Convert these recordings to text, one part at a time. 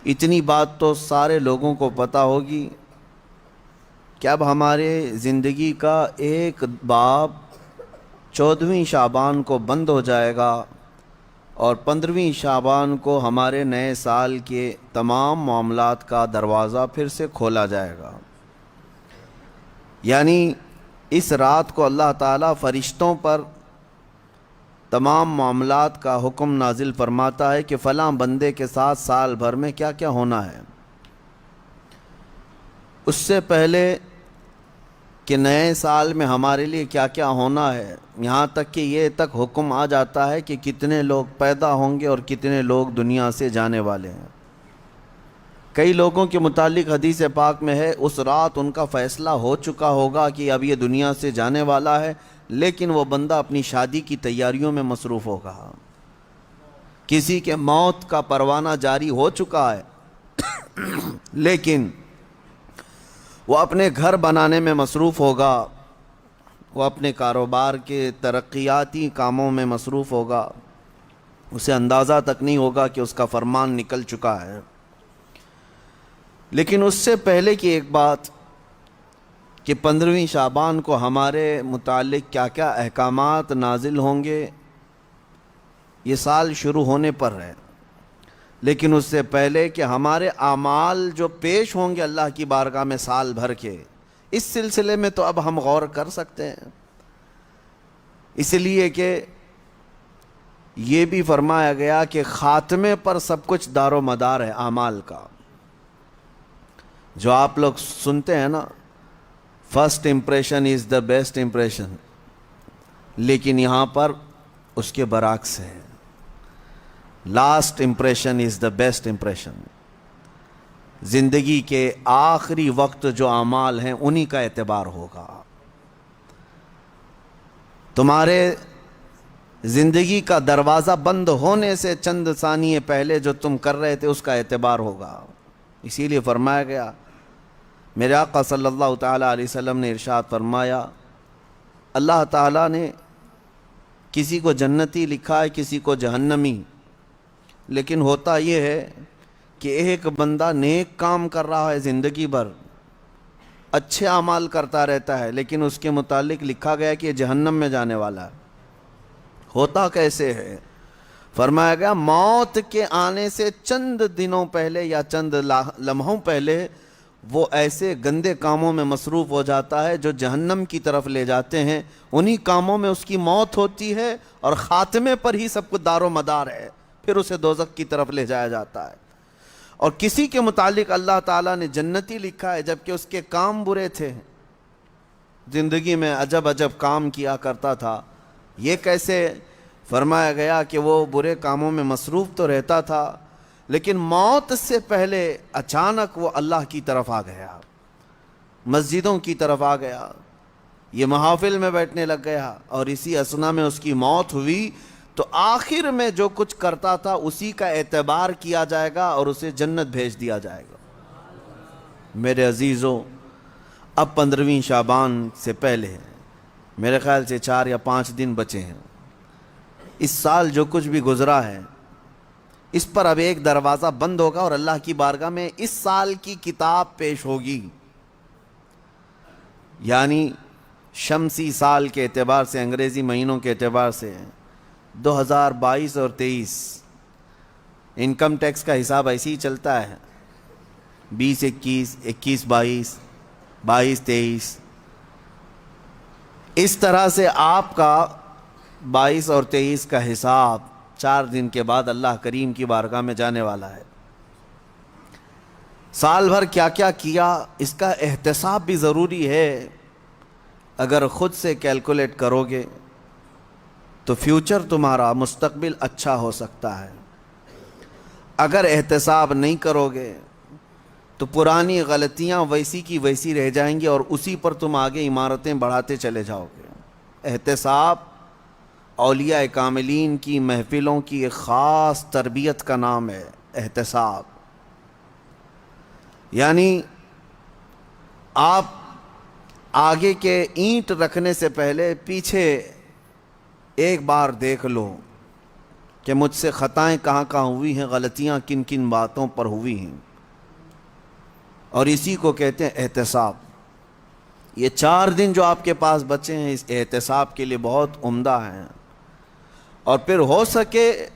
اتنی بات تو سارے لوگوں کو پتہ ہوگی کہ اب ہمارے زندگی کا ایک باب 14ویں شعبان کو بند ہو جائے گا اور 15ویں شعبان کو ہمارے نئے سال کے تمام معاملات کا دروازہ پھر سے کھولا جائے گا۔ یعنی اس رات کو اللہ تعالیٰ فرشتوں پر تمام معاملات کا حکم نازل فرماتا ہے کہ فلاں بندے کے ساتھ سال بھر میں کیا کیا ہونا ہے۔ اس سے پہلے کہ نئے سال میں ہمارے لیے کیا کیا ہونا ہے، یہاں تک کہ یہ تک حکم آ جاتا ہے کہ کتنے لوگ پیدا ہوں گے اور کتنے لوگ دنیا سے جانے والے ہیں۔ کئی لوگوں کے متعلق حدیث پاک میں ہے اس رات ان کا فیصلہ ہو چکا ہوگا کہ اب یہ دنیا سے جانے والا ہے، لیکن وہ بندہ اپنی شادی کی تیاریوں میں مصروف ہوگا۔ کسی کے موت کا پروانہ جاری ہو چکا ہے لیکن وہ اپنے گھر بنانے میں مصروف ہوگا، وہ اپنے کاروبار کے ترقیاتی کاموں میں مصروف ہوگا، اسے اندازہ تک نہیں ہوگا کہ اس کا فرمان نکل چکا ہے۔ لیکن اس سے پہلے کی ایک بات کہ 15ویں شعبان کو ہمارے متعلق کیا کیا احکامات نازل ہوں گے، یہ سال شروع ہونے پر ہے، لیکن اس سے پہلے کہ ہمارے اعمال جو پیش ہوں گے اللہ کی بارگاہ میں سال بھر کے، اس سلسلے میں تو اب ہم غور کر سکتے ہیں۔ اس لیے کہ یہ بھی فرمایا گیا کہ خاتمے پر سب کچھ دار و مدار ہے اعمال کا۔ جو آپ لوگ سنتے ہیں نا، first impression is the best impression, لیکن یہاں پر اس کے برعکس ہے، last impression is the best impression. زندگی کے آخری وقت جو اعمال ہیں انہی کا اعتبار ہوگا۔ تمہارے زندگی کا دروازہ بند ہونے سے چند ثانیے پہلے جو تم کر رہے تھے اس کا اعتبار ہوگا۔ اسی لیے فرمایا گیا، میرے آقا صلی اللہ تعالیٰ علیہ وسلم نے ارشاد فرمایا، اللہ تعالیٰ نے کسی کو جنتی لکھا ہے کسی کو جہنمی، لیکن ہوتا یہ ہے کہ ایک بندہ نیک کام کر رہا ہے زندگی بھر، اچھے اعمال کرتا رہتا ہے، لیکن اس کے متعلق لکھا گیا کہ یہ جہنم میں جانے والا ہے۔ ہوتا کیسے ہے؟ فرمایا گیا موت کے آنے سے چند دنوں پہلے یا چند لمحوں پہلے وہ ایسے گندے کاموں میں مصروف ہو جاتا ہے جو جہنم کی طرف لے جاتے ہیں، انہی کاموں میں اس کی موت ہوتی ہے اور خاتمے پر ہی سب کچھ دار و مدار ہے، پھر اسے دوزخ کی طرف لے جایا جاتا ہے۔ اور کسی کے متعلق اللہ تعالیٰ نے جنتی لکھا ہے جبکہ اس کے کام برے تھے، زندگی میں عجب عجب کام کیا کرتا تھا۔ یہ کیسے؟ فرمایا گیا کہ وہ برے کاموں میں مصروف تو رہتا تھا، لیکن موت سے پہلے اچانک وہ اللہ کی طرف آ گیا، مسجدوں کی طرف آ گیا، یہ محافل میں بیٹھنے لگ گیا، اور اسی اثنا میں اس کی موت ہوئی تو آخر میں جو کچھ کرتا تھا اسی کا اعتبار کیا جائے گا اور اسے جنت بھیج دیا جائے گا۔ میرے عزیزوں، اب 15ویں شعبان سے پہلے میرے خیال سے 4 یا 5 دن بچے ہیں۔ اس سال جو کچھ بھی گزرا ہے اس پر اب ایک دروازہ بند ہوگا اور اللہ کی بارگاہ میں اس سال کی کتاب پیش ہوگی۔ یعنی شمسی سال کے اعتبار سے، انگریزی مہینوں کے اعتبار سے 2022 اور 23 انکم ٹیکس کا حساب ایسے ہی چلتا ہے، 20-21، 21-22، 22-23، اس طرح سے آپ کا 22 اور 23 کا حساب 4 دن کے بعد اللہ کریم کی بارگاہ میں جانے والا ہے۔ سال بھر کیا کیا کیا اس کا احتساب بھی ضروری ہے۔ اگر خود سے کیلکولیٹ کرو گے تو فیوچر تمہارا مستقبل اچھا ہو سکتا ہے، اگر احتساب نہیں کرو گے تو پرانی غلطیاں ویسی کی ویسی رہ جائیں گی اور اسی پر تم آگے عمارتیں بڑھاتے چلے جاؤ گے۔ احتساب اولیاء کاملین کی محفلوں کی ایک خاص تربیت کا نام ہے، احتساب۔ یعنی آپ آگے کے اینٹ رکھنے سے پہلے پیچھے ایک بار دیکھ لو کہ مجھ سے خطائیں کہاں کہاں ہوئی ہیں، غلطیاں کن کن باتوں پر ہوئی ہیں، اور اسی کو کہتے ہیں احتساب۔ یہ 4 دن جو آپ کے پاس بچے ہیں اس احتساب کے لیے بہت عمدہ ہیں۔ اور پھر ہو سکے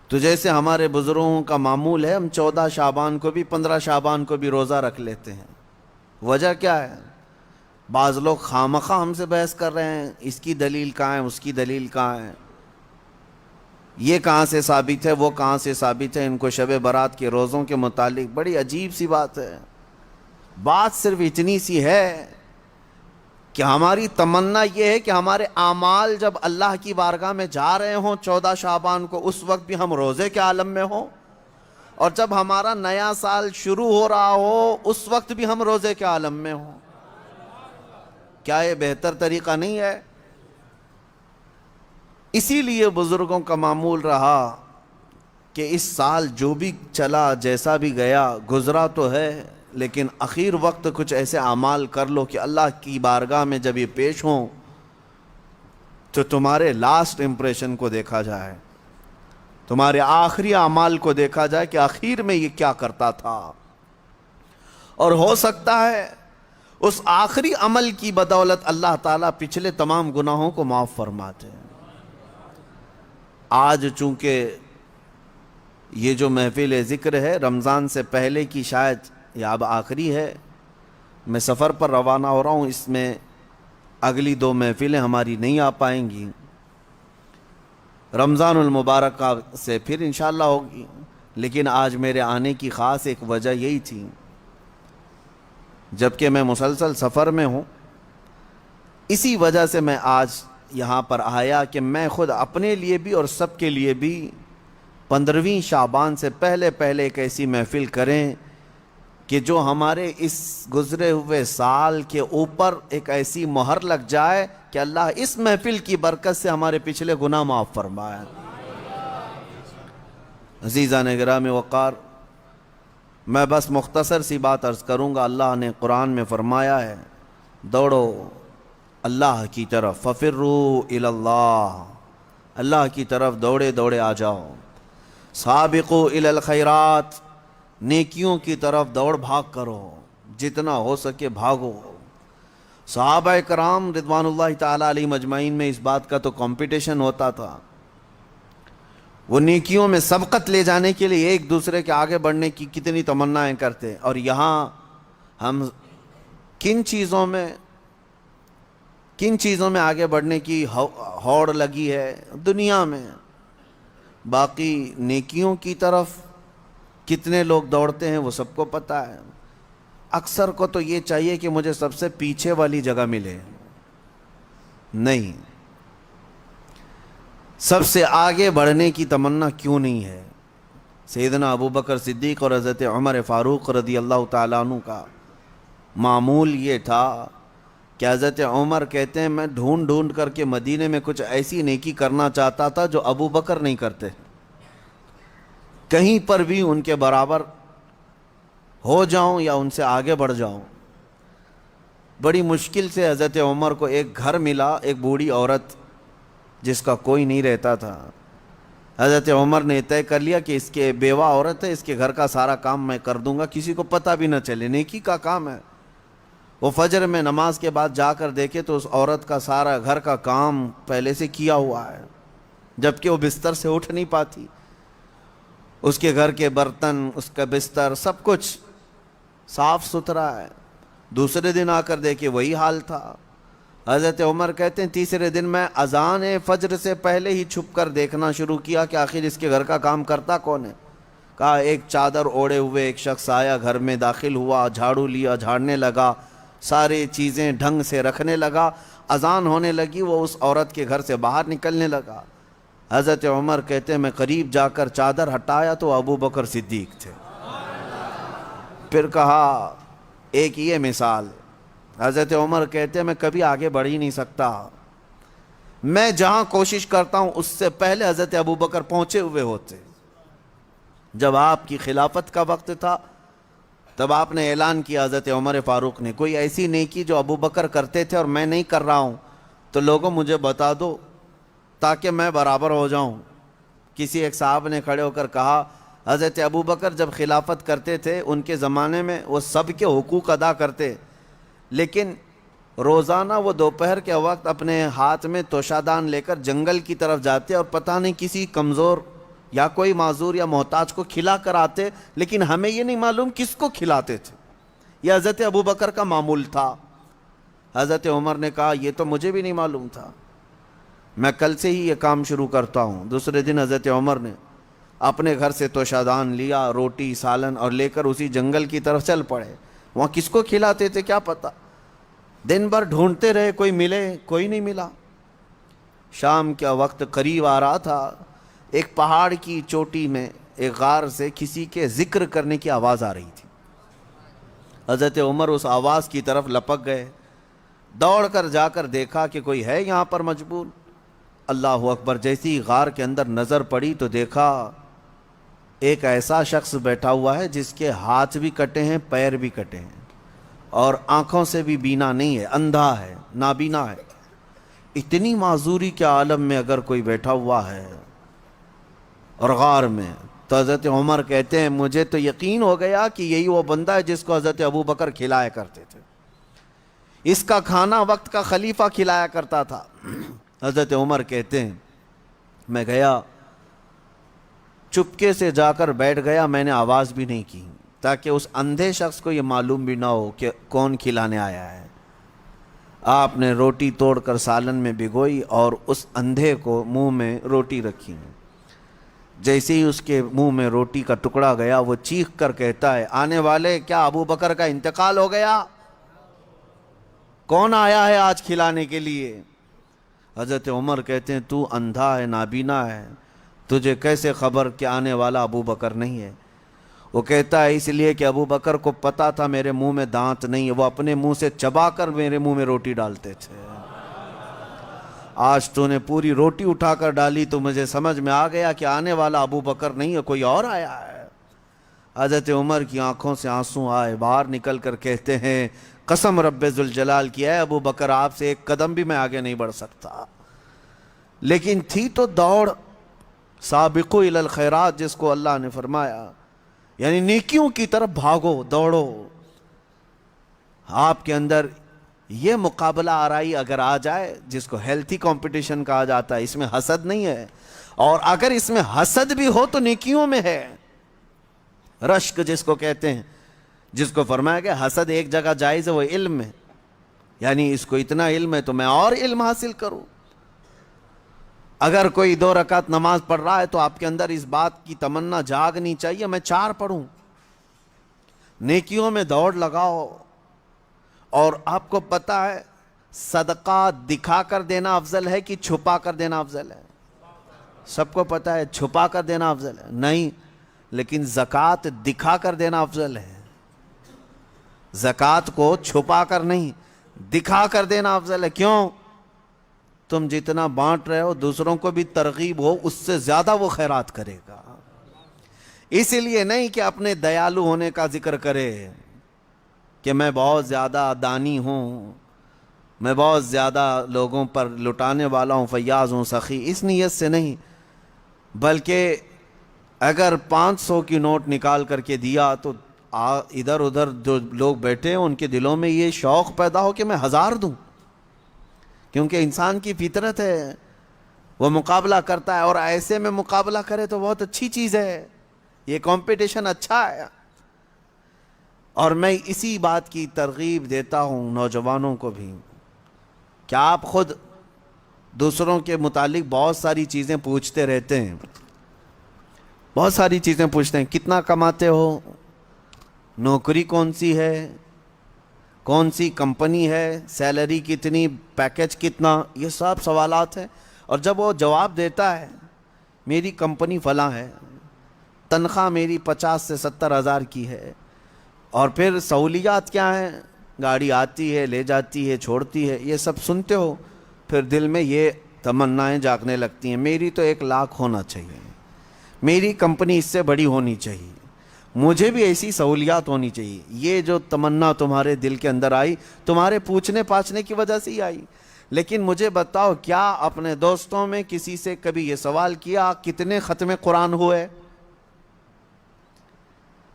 تو جیسے ہمارے بزرگوں کا معمول ہے، ہم 14 شعبان کو بھی 15 شعبان کو بھی روزہ رکھ لیتے ہیں۔ وجہ کیا ہے؟ بعض لوگ خامخواہ ہم سے بحث کر رہے ہیں، اس کی دلیل کہاں ہے، اس کی دلیل کہاں ہے، یہ کہاں سے ثابت ہے، وہ کہاں سے ثابت ہے۔ ان کو شب برات کے روزوں کے متعلق بڑی عجیب سی بات ہے۔ بات صرف اتنی سی ہے کہ ہماری تمنا یہ ہے کہ ہمارے اعمال جب اللہ کی بارگاہ میں جا رہے ہوں 14 شعبان کو، اس وقت بھی ہم روزے کے عالم میں ہوں، اور جب ہمارا نیا سال شروع ہو رہا ہو اس وقت بھی ہم روزے کے عالم میں ہوں۔ کیا یہ بہتر طریقہ نہیں ہے؟ اسی لیے بزرگوں کا معمول رہا کہ اس سال جو بھی چلا، جیسا بھی گیا، گزرا تو ہے، لیکن اخیر وقت کچھ ایسے اعمال کر لو کہ اللہ کی بارگاہ میں جب یہ پیش ہوں تو تمہارے لاسٹ امپریشن کو دیکھا جائے، تمہارے آخری اعمال کو دیکھا جائے کہ آخر میں یہ کیا کرتا تھا۔ اور ہو سکتا ہے اس آخری عمل کی بدولت اللہ تعالیٰ پچھلے تمام گناہوں کو معاف فرماتے ہیں۔ آج چونکہ یہ جو محفل ذکر ہے رمضان سے پہلے کی شاید یا اب آخری ہے، میں سفر پر روانہ ہو رہا ہوں، اس میں اگلی 2 محفلیں ہماری نہیں آ پائیں گی، رمضان المبارک سے پھر انشاءاللہ ہوگی۔ لیکن آج میرے آنے کی خاص ایک وجہ یہی تھی، جبکہ میں مسلسل سفر میں ہوں، اسی وجہ سے میں آج یہاں پر آیا کہ میں خود اپنے لیے بھی اور سب کے لیے بھی 15ویں شعبان سے پہلے ایک ایسی محفل کریں کہ جو ہمارے اس گزرے ہوئے سال کے اوپر ایک ایسی مہر لگ جائے کہ اللہ اس محفل کی برکت سے ہمارے پچھلے گناہ معاف فرمائے۔ عزیزان گرامی وقار، میں بس مختصر سی بات عرض کروں گا۔ اللہ نے قرآن میں فرمایا ہے، دوڑو اللہ کی طرف، ففروا الی اللہ، اللہ کی طرف دوڑے آ جاؤ، سابقوا الی الخیرات، نیکیوں کی طرف دوڑ بھاگ کرو، جتنا ہو سکے بھاگو۔ صحابہ کرام رضوان اللہ تعالیٰ علیہ مجمعین میں اس بات کا تو کمپٹیشن ہوتا تھا، وہ نیکیوں میں سبقت لے جانے کے لیے ایک دوسرے کے آگے بڑھنے کی کتنی تمنائیں کرتے، اور یہاں ہم کن چیزوں میں آگے بڑھنے کی ہوڑ لگی ہے دنیا میں، باقی نیکیوں کی طرف کتنے لوگ دوڑتے ہیں وہ سب کو پتہ ہے۔ اکثر کو تو یہ چاہیے کہ مجھے سب سے پیچھے والی جگہ ملے، نہیں، سب سے آگے بڑھنے کی تمنا کیوں نہیں ہے؟ سیدنا ابوبکر صدیق اور حضرت عمر فاروق رضی اللہ تعالیٰ عنہ کا معمول یہ تھا کہ حضرت عمر کہتے ہیں میں ڈھونڈ کر کے مدینے میں کچھ ایسی نیکی کرنا چاہتا تھا جو ابوبکر نہیں کرتے، کہیں پر بھی ان کے برابر ہو جاؤں یا ان سے آگے بڑھ جاؤں۔ بڑی مشکل سے حضرت عمر کو ایک گھر ملا، ایک بوڑھی عورت جس کا کوئی نہیں رہتا تھا۔ حضرت عمر نے طے کر لیا کہ اس کے بیوہ عورت ہے، اس کے گھر کا سارا کام میں کر دوں گا، کسی کو پتہ بھی نہ چلے، نیکی کا کام ہے۔ وہ فجر میں نماز کے بعد جا کر دیکھے تو اس عورت کا سارا گھر کا کام پہلے سے کیا ہوا ہے، جبکہ وہ بستر سے اٹھ نہیں پاتی، اس کے گھر کے برتن، اس کا بستر، سب کچھ صاف ستھرا ہے۔ دوسرے دن آ کر دیکھے وہی حال تھا۔ حضرت عمر کہتے ہیں تیسرے دن میں اذان فجر سے پہلے ہی چھپ کر دیکھنا شروع کیا کہ آخر اس کے گھر کا کام کرتا کون ہے۔ کہا ایک چادر اوڑے ہوئے ایک شخص آیا، گھر میں داخل ہوا، جھاڑو لیا، جھاڑنے لگا، ساری چیزیں ڈھنگ سے رکھنے لگا، اذان ہونے لگی، وہ اس عورت کے گھر سے باہر نکلنے لگا۔ حضرت عمر کہتے ہیں میں قریب جا کر چادر ہٹایا تو ابو بکر صدیق تھے۔ پھر کہا ایک یہ مثال، حضرت عمر کہتے ہیں میں کبھی آگے بڑھ ہی نہیں سکتا، میں جہاں کوشش کرتا ہوں اس سے پہلے حضرت ابو بکر پہنچے ہوئے ہوتے۔ جب آپ کی خلافت کا وقت تھا تب آپ نے اعلان کیا، حضرت عمر فاروق نے، کوئی ایسی نیکی جو ابو بکر کرتے تھے اور میں نہیں کر رہا ہوں تو لوگوں مجھے بتا دو تاکہ میں برابر ہو جاؤں۔ کسی ایک صاحب نے کھڑے ہو کر کہا حضرت ابو بکر جب خلافت کرتے تھے ان کے زمانے میں وہ سب کے حقوق ادا کرتے، لیکن روزانہ وہ دوپہر کے وقت اپنے ہاتھ میں توشادان لے کر جنگل کی طرف جاتے اور پتہ نہیں کسی کمزور یا کوئی معذور یا محتاج کو کھلا کر آتے، لیکن ہمیں یہ نہیں معلوم کس کو کھلاتے تھے۔ یہ حضرت ابو بکر کا معمول تھا۔ حضرت عمر نے کہا یہ تو مجھے بھی نہیں معلوم تھا، میں کل سے ہی یہ کام شروع کرتا ہوں۔ دوسرے دن حضرت عمر نے اپنے گھر سے توشادان لیا، روٹی سالن، اور لے کر اسی جنگل کی طرف چل پڑے۔ وہاں کس کو کھلاتے تھے کیا پتہ، دن بھر ڈھونڈتے رہے، کوئی ملے، کوئی نہیں ملا۔ شام کا وقت قریب آ رہا تھا، ایک پہاڑ کی چوٹی میں ایک غار سے کسی کے ذکر کرنے کی آواز آ رہی تھی۔ حضرت عمر اس آواز کی طرف لپک گئے، دوڑ کر جا کر دیکھا کہ کوئی ہے یہاں پر مجبور۔ اللہ اکبر، جیسی غار کے اندر نظر پڑی تو دیکھا ایک ایسا شخص بیٹھا ہوا ہے جس کے ہاتھ بھی کٹے ہیں، پیر بھی کٹے ہیں، اور آنکھوں سے بھی بینا نہیں ہے، اندھا ہے، نابینا ہے۔ اتنی معذوری کے عالم میں اگر کوئی بیٹھا ہوا ہے اور غار میں، تو حضرت عمر کہتے ہیں مجھے تو یقین ہو گیا کہ یہی وہ بندہ ہے جس کو حضرت ابو بکر کھلایا کرتے تھے، اس کا کھانا وقت کا خلیفہ کھلایا کرتا تھا۔ حضرت عمر کہتے ہیں میں گیا، چپکے سے جا کر بیٹھ گیا، میں نے آواز بھی نہیں کی تاکہ اس اندھے شخص کو یہ معلوم بھی نہ ہو کہ کون کھلانے آیا ہے۔ آپ نے روٹی توڑ کر سالن میں بھگوئی اور اس اندھے کو منہ میں روٹی رکھی۔ جیسے ہی اس کے منہ میں روٹی کا ٹکڑا گیا، وہ چیخ کر کہتا ہے آنے والے، کیا ابو بکر کا انتقال ہو گیا؟ کون آیا ہے آج کھلانے کے لیے؟ حضرت عمر کہتے ہیں تو اندھا ہے، نابینا ہے، تجھے کیسے خبر کہ آنے والا ابو بکر نہیں ہے؟ وہ کہتا ہے اس لیے کہ ابو بکر کو پتا تھا میرے منہ میں دانت نہیں ہے، وہ اپنے منہ سے چبا کر میرے منہ میں روٹی ڈالتے تھے۔ آج تو نے پوری روٹی اٹھا کر ڈالی تو مجھے سمجھ میں آ گیا کہ آنے والا ابو بکر نہیں ہے، کوئی اور آیا ہے۔ حضرت عمر کی آنکھوں سے آنسو آئے، باہر نکل کر کہتے ہیں قسم رب ذوالجلال کی ہے ابو بکر، آپ سے ایک قدم بھی میں آگے نہیں بڑھ سکتا۔ لیکن تھی تو دوڑ، سابقو الی الخیرات جس کو اللہ نے فرمایا، یعنی نیکیوں کی طرف بھاگو، دوڑو۔ آپ کے اندر یہ مقابلہ آرائی اگر آ جائے، جس کو ہیلتھی کمپٹیشن کہا جاتا ہے، اس میں حسد نہیں ہے، اور اگر اس میں حسد بھی ہو تو نیکیوں میں ہے۔ رشک جس کو کہتے ہیں، جس کو فرمایا کہ حسد ایک جگہ جائز ہے، وہ علم میں، یعنی اس کو اتنا علم ہے تو میں اور علم حاصل کروں۔ اگر کوئی 2 رکعت نماز پڑھ رہا ہے تو آپ کے اندر اس بات کی تمنا جاگنی چاہیے میں 4 پڑھوں۔ نیکیوں میں دوڑ لگاؤ، اور آپ کو پتہ ہے صدقہ دکھا کر دینا افضل ہے کہ چھپا کر دینا افضل ہے؟ سب کو پتہ ہے چھپا کر دینا افضل ہے نہیں، لیکن زکوٰۃ دکھا کر دینا افضل ہے۔ زکوٰۃ کو چھپا کر نہیں، دکھا کر دینا افضل ہے۔ کیوں؟ تم جتنا بانٹ رہے ہو دوسروں کو بھی ترغیب ہو، اس سے زیادہ وہ خیرات کرے گا۔ اس لیے نہیں کہ اپنے دیالو ہونے کا ذکر کرے کہ میں بہت زیادہ دانی ہوں، میں بہت زیادہ لوگوں پر لٹانے والا ہوں، فیاض ہوں، سخی، اس نیت سے نہیں، بلکہ اگر 500 کی نوٹ نکال کر کے دیا تو ادھر ادھر جو لوگ بیٹھے ہیں ان کے دلوں میں یہ شوق پیدا ہو کہ میں 1000 دوں، کیونکہ انسان کی فطرت ہے، وہ مقابلہ کرتا ہے، اور ایسے میں مقابلہ کرے تو بہت اچھی چیز ہے، یہ کمپٹیشن اچھا ہے۔ اور میں اسی بات کی ترغیب دیتا ہوں نوجوانوں کو بھی کہ آپ خود دوسروں کے متعلق بہت ساری چیزیں پوچھتے رہتے ہیں، بہت ساری چیزیں پوچھتے ہیں، کتنا کماتے ہو، نوکری کون سی ہے، کون سی کمپنی ہے، سیلری کتنی، پیکج کتنا، یہ سب سوالات ہیں۔ اور جب وہ جواب دیتا ہے میری کمپنی فلاں ہے، تنخواہ میری 50 سے 70 ہزار کی ہے، اور پھر سہولیات کیا ہیں، گاڑی آتی ہے، لے جاتی ہے، چھوڑتی ہے، یہ سب سنتے ہو، پھر دل میں یہ تمنائیں جاگنے لگتی ہیں میری تو 1 لاکھ ہونا چاہیے، میری کمپنی اس سے بڑی ہونی چاہیے، مجھے بھی ایسی سہولیات ہونی چاہیے۔ یہ جو تمنا تمہارے دل کے اندر آئی تمہارے پوچھنے پاچھنے کی وجہ سے ہی آئی، لیکن مجھے بتاؤ کیا اپنے دوستوں میں کسی سے کبھی یہ سوال کیا کتنے ختم قرآن ہوئے؟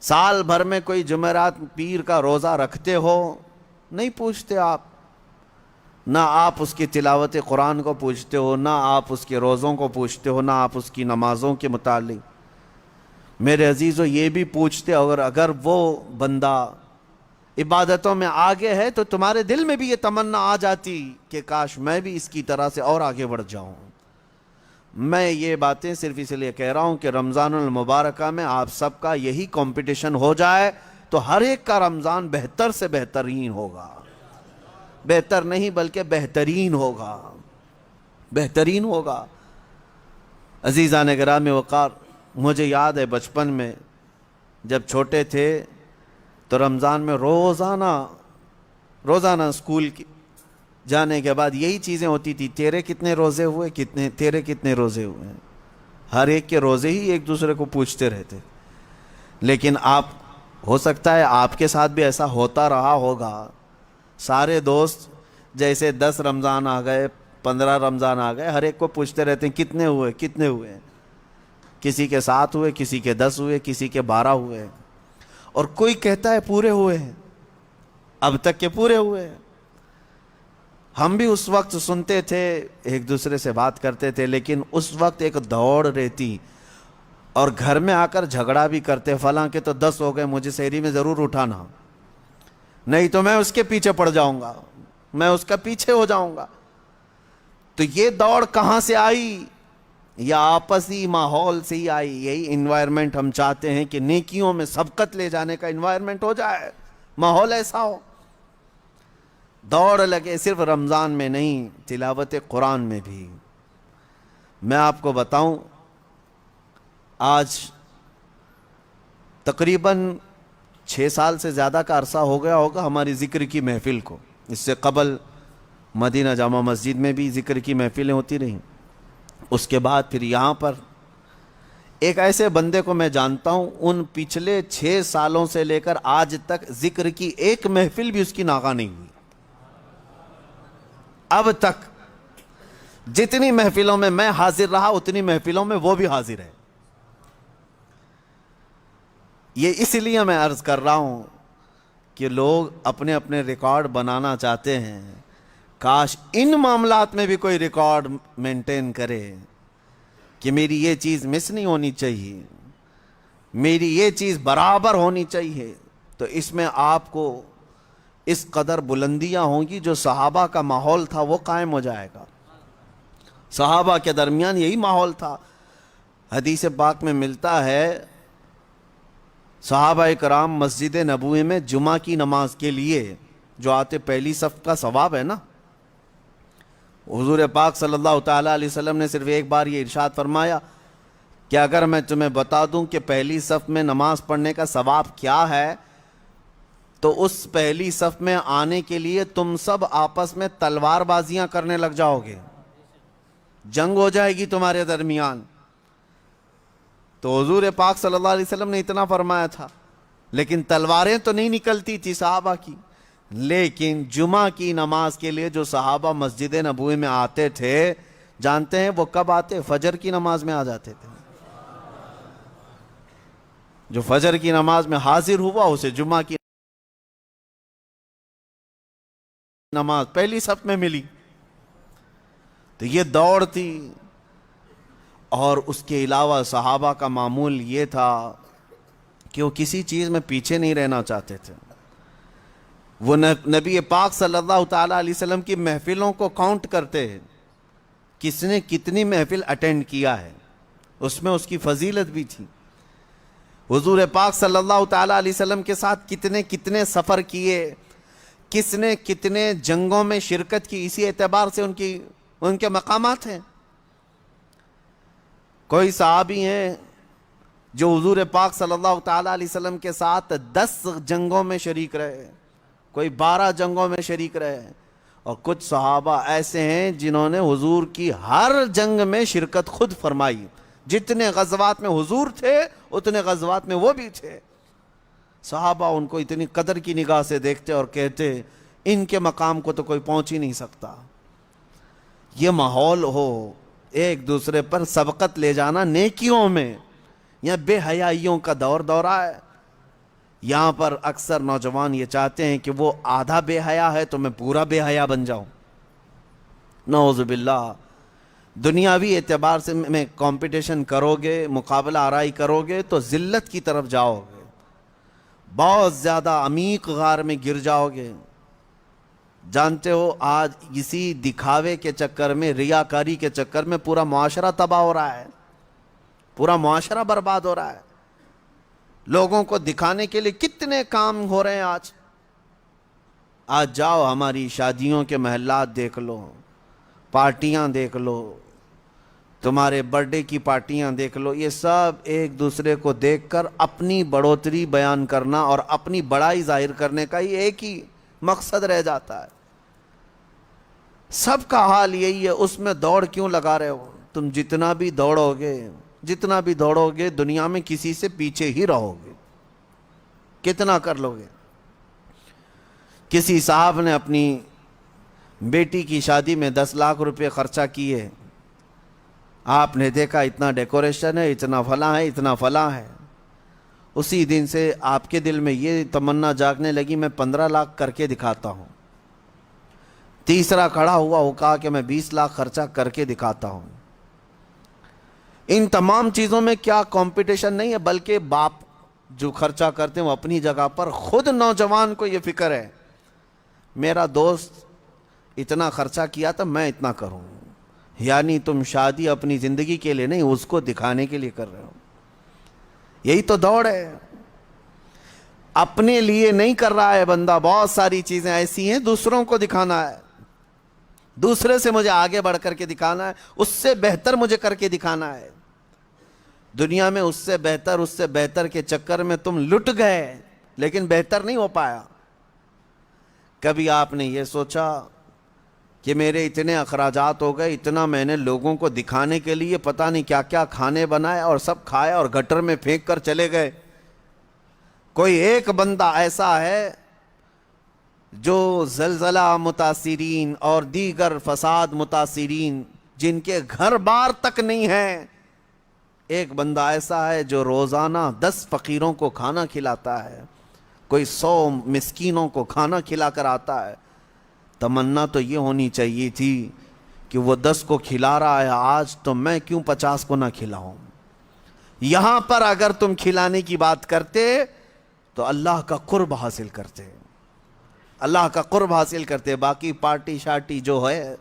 سال بھر میں کوئی جمعرات پیر کا روزہ رکھتے ہو؟ نہیں پوچھتے آپ، نہ آپ اس کی تلاوت قرآن کو پوچھتے ہو، نہ آپ اس کے روزوں کو پوچھتے ہو، نہ آپ اس کی نمازوں کے متعلق۔ میرے عزیزو یہ بھی پوچھتے، اگر وہ بندہ عبادتوں میں آگے ہے تو تمہارے دل میں بھی یہ تمنا آ جاتی کہ کاش میں بھی اس کی طرح سے اور آگے بڑھ جاؤں۔ میں یہ باتیں صرف اس لیے کہہ رہا ہوں کہ رمضان المبارکہ میں آپ سب کا یہی کمپٹیشن ہو جائے تو ہر ایک کا رمضان بہتر سے بہترین ہوگا، بہتر نہیں بلکہ بہترین ہوگا، بہترین ہوگا۔ عزیزان گرامی وقار، مجھے یاد ہے بچپن میں جب چھوٹے تھے تو رمضان میں روزانہ اسکول جانے کے بعد یہی چیزیں ہوتی تھی، تیرے کتنے روزے ہوئے، تیرے کتنے روزے ہوئے ہیں۔ ہر ایک کے روزے ہی ایک دوسرے کو پوچھتے رہتے۔ لیکن ہو سکتا ہے آپ کے ساتھ بھی ایسا ہوتا رہا ہوگا، سارے دوست جیسے 10 رمضان آ گئے، 15 رمضان آ گئے، ہر ایک کو پوچھتے رہتے ہیں کتنے ہوئے کتنے ہوئے، کسی کے 7 ہوئے، کسی کے 10 ہوئے، کسی کے 12 ہوئے، اور کوئی کہتا ہے پورے ہوئے ہیں، اب تک کے پورے ہوئے ہیں۔ ہم بھی اس وقت سنتے تھے، ایک دوسرے سے بات کرتے تھے، لیکن اس وقت ایک دوڑ رہتی اور گھر میں آ کر جھگڑا بھی کرتے، فلاں کے تو 10 ہو گئے، مجھے سحری میں ضرور اٹھانا، نہیں تو میں اس کے پیچھے پڑ جاؤں گا، میں اس کا پیچھے ہو جاؤں گا۔ تو یہ دوڑ کہاں سے آئی؟ یا آپسی ماحول سے ہی آئی۔ یہی انوائرمنٹ ہم چاہتے ہیں کہ نیکیوں میں سبقت لے جانے کا انوائرمنٹ ہو جائے، ماحول ایسا ہو، دوڑ لگے، صرف رمضان میں نہیں، تلاوت قرآن میں بھی۔ میں آپ کو بتاؤں، آج تقریباً 6 سال سے زیادہ کا عرصہ ہو گیا ہوگا ہماری ذکر کی محفل کو۔ اس سے قبل مدینہ جامع مسجد میں بھی ذکر کی محفلیں ہوتی رہیں، اس کے بعد پھر یہاں پر ایک ایسے بندے کو میں جانتا ہوں، ان پچھلے 6 سالوں سے لے کر آج تک ذکر کی ایک محفل بھی اس کی ناغہ نہیں ہوئی۔ اب تک جتنی محفلوں میں میں حاضر رہا اتنی محفلوں میں وہ بھی حاضر ہے۔ یہ اس لیے میں عرض کر رہا ہوں کہ لوگ اپنے اپنے ریکارڈ بنانا چاہتے ہیں، کاش ان معاملات میں بھی کوئی ریکارڈ مینٹین کرے کہ میری یہ چیز مس نہیں ہونی چاہیے، میری یہ چیز برابر ہونی چاہیے، تو اس میں آپ کو اس قدر بلندیاں ہوں گی، جو صحابہ کا ماحول تھا وہ قائم ہو جائے گا۔ صحابہ کے درمیان یہی ماحول تھا۔ حدیث پاک میں ملتا ہے، صحابہ کرام مسجد نبوی میں جمعہ کی نماز کے لیے جو آتے، پہلی صف کا ثواب ہے نا، حضور پاک صلی اللہ تعالیٰ علیہ وسلم نے صرف ایک بار یہ ارشاد فرمایا کہ اگر میں تمہیں بتا دوں کہ پہلی صف میں نماز پڑھنے کا ثواب کیا ہے، تو اس پہلی صف میں آنے کے لیے تم سب آپس میں تلوار بازیاں کرنے لگ جاؤ گے، جنگ ہو جائے گی تمہارے درمیان۔ تو حضور پاک صلی اللہ علیہ وسلم نے اتنا فرمایا تھا، لیکن تلواریں تو نہیں نکلتی تھی صحابہ کی۔ لیکن جمعہ کی نماز کے لیے جو صحابہ مسجد نبوی میں آتے تھے، جانتے ہیں وہ کب آتے؟ فجر کی نماز میں آ جاتے تھے۔ جو فجر کی نماز میں حاضر ہوا اسے جمعہ کی نماز پہلی صف میں ملی۔ تو یہ دوڑ تھی۔ اور اس کے علاوہ صحابہ کا معمول یہ تھا کہ وہ کسی چیز میں پیچھے نہیں رہنا چاہتے تھے۔ وہ نبی پاک صلی اللہ تعالیٰ علیہ وسلم کی محفلوں کو کاؤنٹ کرتے ہیں، کس نے کتنی محفل اٹینڈ کیا ہے، اس میں اس کی فضیلت بھی تھی۔ حضور پاک صلی اللہ تعالیٰ علیہ وسلم کے ساتھ کتنے سفر کیے، کس نے کتنے جنگوں میں شرکت کی، اسی اعتبار سے ان کے مقامات ہیں۔ کوئی صحابی ہیں جو حضور پاک صلی اللہ تعالیٰ علیہ وسلم کے ساتھ 10 جنگوں میں شریک رہے، کوئی 12 جنگوں میں شریک رہے، اور کچھ صحابہ ایسے ہیں جنہوں نے حضور کی ہر جنگ میں شرکت خود فرمائی۔ جتنے غزوات میں حضور تھے اتنے غزوات میں وہ بھی تھے۔ صحابہ ان کو اتنی قدر کی نگاہ سے دیکھتے اور کہتے ان کے مقام کو تو کوئی پہنچ ہی نہیں سکتا۔ یہ ماحول ہو ایک دوسرے پر سبقت لے جانا نیکیوں میں. یا بے حیائیوں کا دورہ ہے. یہاں پر اکثر نوجوان یہ چاہتے ہیں کہ وہ آدھا بے حیا ہے تو میں پورا بے حیا بن جاؤں. نعوذ باللہ. دنیاوی اعتبار سے میں کمپٹیشن کرو گے, مقابلہ آرائی کرو گے تو ذلت کی طرف جاؤ گے, بہت زیادہ عمیق غار میں گر جاؤ گے. جانتے ہو آج اسی دکھاوے کے چکر میں, ریاکاری کے چکر میں پورا معاشرہ تباہ ہو رہا ہے, پورا معاشرہ برباد ہو رہا ہے. لوگوں کو دکھانے کے لیے کتنے کام ہو رہے ہیں آج جاؤ ہماری شادیوں کے محلات دیکھ لو, پارٹیاں دیکھ لو, تمہارے برتھڈے کی پارٹیاں دیکھ لو, یہ سب ایک دوسرے کو دیکھ کر اپنی بڑھوتری بیان کرنا اور اپنی بڑائی ظاہر کرنے کا ہی ایک ہی مقصد رہ جاتا ہے. سب کا حال یہی ہے. اس میں دوڑ کیوں لگا رہے ہو؟ تم جتنا بھی دوڑو گے دنیا میں کسی سے پیچھے ہی رہو گے. کتنا کر لو گے؟ کسی صاحب نے اپنی بیٹی کی شادی میں 10 لاکھ روپے خرچہ کیے. آپ نے دیکھا اتنا ڈیکوریشن ہے, اتنا فلاں ہے, اتنا فلاں ہے. اسی دن سے آپ کے دل میں یہ تمنا جاگنے لگی میں 15 لاکھ کر کے دکھاتا ہوں. تیسرا کھڑا ہوا, وہ کہا کہ میں 20 لاکھ خرچہ کر کے دکھاتا ہوں. ان تمام چیزوں میں کیا کمپٹیشن نہیں ہے, بلکہ باپ جو خرچہ کرتے ہیں وہ اپنی جگہ پر. خود نوجوان کو یہ فکر ہے میرا دوست اتنا خرچہ کیا تھا میں اتنا کروں. یعنی تم شادی اپنی زندگی کے لیے نہیں, اس کو دکھانے کے لیے کر رہے ہو. یہی تو دوڑ ہے. اپنے لیے نہیں کر رہا ہے بندہ. بہت ساری چیزیں ایسی ہیں دوسروں کو دکھانا ہے, دوسرے سے مجھے آگے بڑھ کر کے دکھانا ہے, اس سے بہتر مجھے کر کے دکھانا ہے. دنیا میں اس سے بہتر کے چکر میں تم لٹ گئے لیکن بہتر نہیں ہو پایا. کبھی آپ نے یہ سوچا کہ میرے اتنے اخراجات ہو گئے, اتنا میں نے لوگوں کو دکھانے کے لیے پتہ نہیں کیا کیا کھانے بنائے اور سب کھائے اور گٹر میں پھینک کر چلے گئے. کوئی ایک بندہ ایسا ہے جو زلزلہ متاثرین اور دیگر فساد متاثرین جن کے گھر بار تک نہیں ہیں, ایک بندہ ایسا ہے جو روزانہ 10 فقیروں کو کھانا کھلاتا ہے, کوئی 100 مسکینوں کو کھانا کھلا کر آتا ہے. تمنا تو یہ ہونی چاہیے تھی کہ وہ 10 کو کھلا رہا ہے آج, تو میں کیوں 50 کو نہ کھلاؤں. یہاں پر اگر تم کھلانے کی بات کرتے تو اللہ کا قرب حاصل کرتے, اللہ کا قرب حاصل کرتے. باقی پارٹی شارٹی جو ہے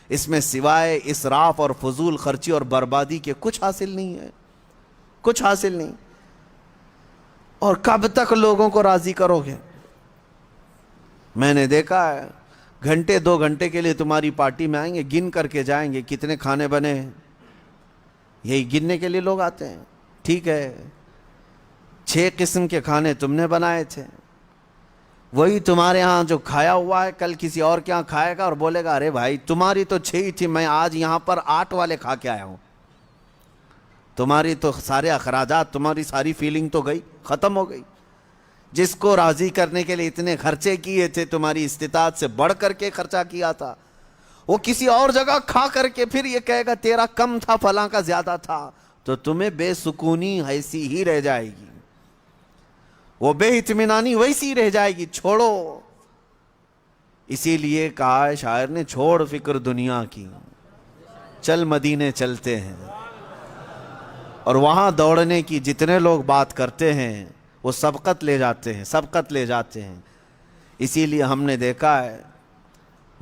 اس میں سوائے اسراف اور فضول خرچی اور بربادی کے کچھ حاصل نہیں ہے, کچھ حاصل نہیں. اور کب تک لوگوں کو راضی کرو گے؟ میں نے دیکھا ہے گھنٹے 2 گھنٹے کے لیے تمہاری پارٹی میں آئیں گے, گن کر کے جائیں گے کتنے کھانے بنے ہیں. یہی گننے کے لیے لوگ آتے ہیں. ٹھیک ہے 6 قسم کے کھانے تم نے بنائے تھے, وہی تمہارے ہاں جو کھایا ہوا ہے کل کسی اور کے ہاں کھائے گا اور بولے گا ارے بھائی تمہاری تو 6 ہی تھی, میں آج یہاں پر 8 والے کھا کے آیا ہوں. تمہاری تو سارے اخراجات, تمہاری ساری فیلنگ تو گئی, ختم ہو گئی. جس کو راضی کرنے کے لیے اتنے خرچے کیے تھے, تمہاری استطاعت سے بڑھ کر کے خرچہ کیا تھا, وہ کسی اور جگہ کھا کر کے پھر یہ کہے گا تیرا کم تھا فلاں کا زیادہ تھا, تو تمہیں بے سکونی ایسی ہی رہ جائے گی, وہ بے اطمینانی ویسی رہ جائے گی. چھوڑو. اسی لیے کہا ہے شاعر نے, چھوڑ فکر دنیا کی چل مدینے چلتے ہیں. اور وہاں دوڑنے کی جتنے لوگ بات کرتے ہیں وہ سبقت لے جاتے ہیں, سبقت لے جاتے ہیں. اسی لیے ہم نے دیکھا ہے,